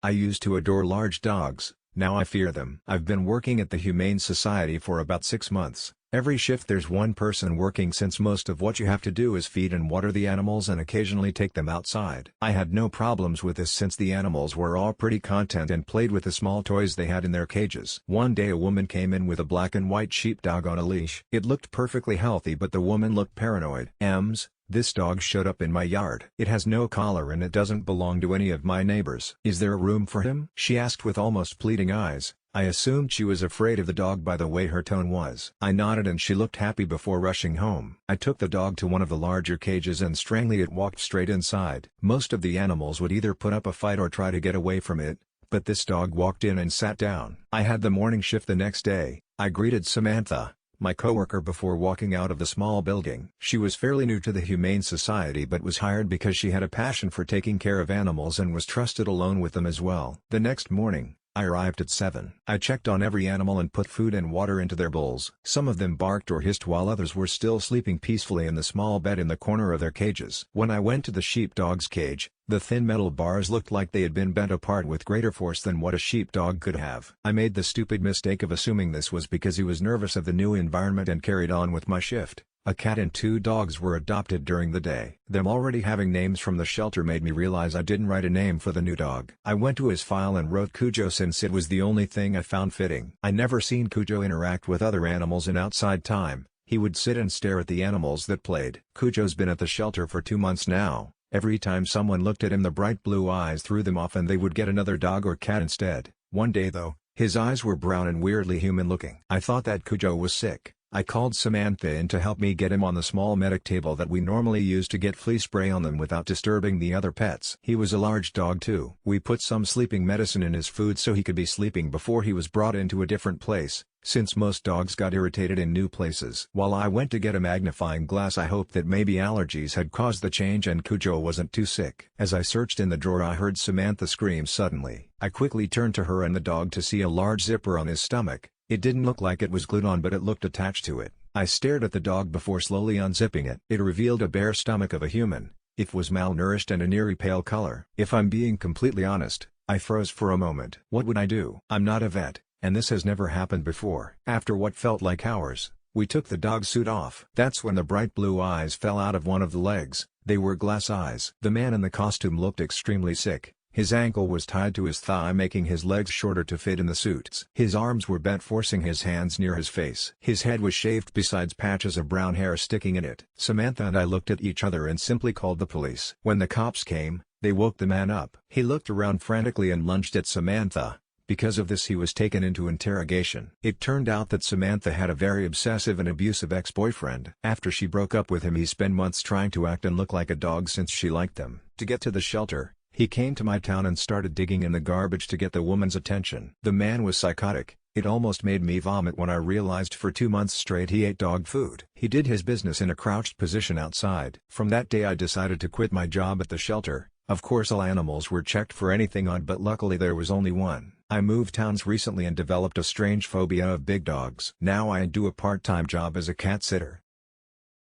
I used to adore large dogs, now I fear them. I've been working at the Humane Society for about 6 months. Every shift there's one person working since most of what you have to do is feed and water the animals and occasionally take them outside. I had no problems with this since the animals were all pretty content and played with the small toys they had in their cages. One day a woman came in with a black and white sheepdog on a leash. It looked perfectly healthy but the woman looked paranoid. This dog showed up in my yard. It has no collar and it doesn't belong to any of my neighbors. Is there a room for him? She asked with almost pleading eyes. I assumed she was afraid of the dog by the way her tone was. I nodded and she looked happy before rushing home. I took the dog to one of the larger cages and strangely it walked straight inside. Most of the animals would either put up a fight or try to get away from it, but this dog walked in and sat down. I had the morning shift the next day. I greeted Samantha, my coworker, before walking out of the small building. She was fairly new to the Humane Society but was hired because she had a passion for taking care of animals and was trusted alone with them as well. The next morning, I arrived at 7. I checked on every animal and put food and water into their bowls. Some of them barked or hissed while others were still sleeping peacefully in the small bed in the corner of their cages. When I went to the sheepdog's cage, the thin metal bars looked like they had been bent apart with greater force than what a sheepdog could have. I made the stupid mistake of assuming this was because he was nervous of the new environment and carried on with my shift. A cat and 2 dogs were adopted during the day. Them already having names from the shelter made me realize I didn't write a name for the new dog. I went to his file and wrote Cujo since it was the only thing I found fitting. I never seen Cujo interact with other animals in outside time. He would sit and stare at the animals that played. Cujo's been at the shelter for 2 months now. Every time someone looked at him the bright blue eyes threw them off and they would get another dog or cat instead. One day though, his eyes were brown and weirdly human looking. I thought that Cujo was sick. I called Samantha in to help me get him on the small medic table that we normally use to get flea spray on them without disturbing the other pets. He was a large dog too. We put some sleeping medicine in his food so he could be sleeping before he was brought into a different place, since most dogs got irritated in new places. While I went to get a magnifying glass I hoped that maybe allergies had caused the change and Cujo wasn't too sick. As I searched in the drawer I heard Samantha scream suddenly. I quickly turned to her and the dog to see a large zipper on his stomach. It didn't look like it was glued on but it looked attached to it. I stared at the dog before slowly unzipping it. It revealed a bare stomach of a human. It was malnourished and an eerie pale color. If I'm being completely honest, I froze for a moment. What would I do? I'm not a vet, and this has never happened before. After what felt like hours, we took the dog's suit off. That's when the bright blue eyes fell out of one of the legs. They were glass eyes. The man in the costume looked extremely sick. His ankle was tied to his thigh making his legs shorter to fit in the suits. His arms were bent forcing his hands near his face. His head was shaved besides patches of brown hair sticking in it. Samantha and I looked at each other and simply called the police. When the cops came, they woke the man up. He looked around frantically and lunged at Samantha. Because of this he was taken into interrogation. It turned out that Samantha had a very obsessive and abusive ex-boyfriend. After she broke up with him he spent months trying to act and look like a dog since she liked him. To get to the shelter, he came to my town and started digging in the garbage to get the woman's attention. The man was psychotic. It almost made me vomit when I realized for 2 months straight he ate dog food. He did his business in a crouched position outside. From that day I decided to quit my job at the shelter. Of course all animals were checked for anything odd but luckily there was only one. I moved towns recently and developed a strange phobia of big dogs. Now I do a part-time job as a cat sitter.